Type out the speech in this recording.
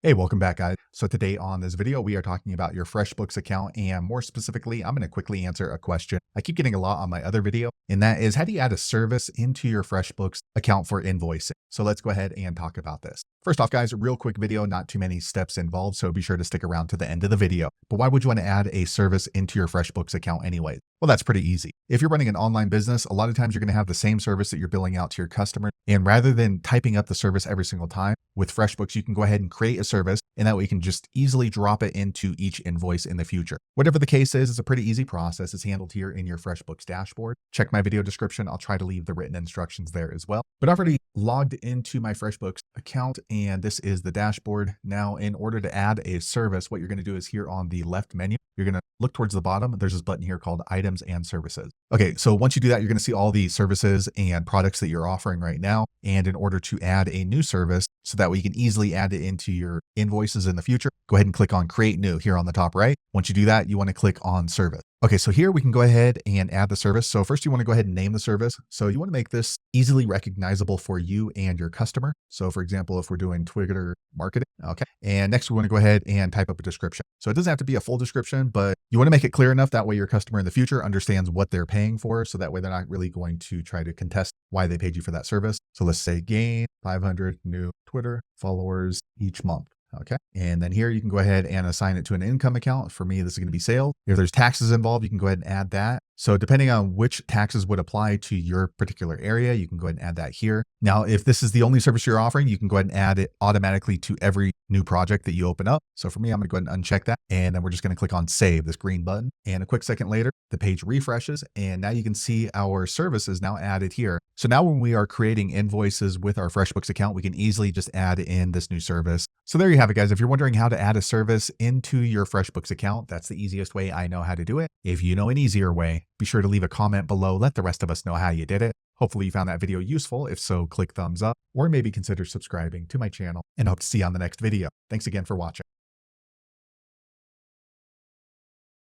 Hey, welcome back, guys. So today on this video, we are talking about your FreshBooks account, and more specifically, I'm going to quickly answer a question I keep getting a lot on my other video, and that is, how do you add a service into your FreshBooks account for invoicing? So let's go ahead and talk about this. First off, guys, real quick video, not too many steps involved, so be sure to stick around to the end of the video. But why would you want to add a service into your FreshBooks account anyway? Well, that's pretty easy. If you're running an online business, a lot of times you're going to have the same service that you're billing out to your customer. And rather than typing up the service every single time, with FreshBooks, you can go ahead and create a service, and that way you can just easily drop it into each invoice in the future. Whatever the case is, it's a pretty easy process. It's handled here in your FreshBooks dashboard. Check my video description. I'll try to leave the written instructions there as well. But I've already logged into my FreshBooks account, and this is the dashboard. Now, in order to add a service, what you're going to do is here on the left menu, you're going to look towards the bottom. There's this button here called Items and Services. Okay, so once you do that, you're going to see all the services and products that you're offering right now. And in order to add a new service, so that way you can easily add it into your invoices in the future, go ahead and click on Create New here on the top right. Once you do that, you want to click on Service. Okay, so here we can go ahead and add the service. So first you want to go ahead and name the service. So you want to make this easily recognizable for you and your customer. So for example, if we're doing Twitter marketing, okay. And next we want to go ahead and type up a description. So it doesn't have to be a full description, but you want to make it clear enough that way your customer in the future understands what they're paying for. So that way they're not really going to try to contest why they paid you for that service. So let's say gain 500 new Twitter followers each month. Okay. And then here you can go ahead and assign it to an income account. For me, this is going to be sales. If there's taxes involved, you can go ahead and add that. So depending on which taxes would apply to your particular area, you can go ahead and add that here. Now, if this is the only service you're offering, you can go ahead and add it automatically to every new project that you open up. So for me, I'm going to go ahead and uncheck that. And then we're just going to click on Save, this green button. And a quick second later, the page refreshes. And now you can see our service is now added here. So now when we are creating invoices with our FreshBooks account, we can easily just add in this new service. So there you have it, guys. If you're wondering how to add a service into your FreshBooks account, that's the easiest way I know how to do it. If you know an easier way, be sure to leave a comment below. Let the rest of us know how you did it. Hopefully you found that video useful. If so, click thumbs up or maybe consider subscribing to my channel, and I hope to see you on the next video. Thanks again for watching.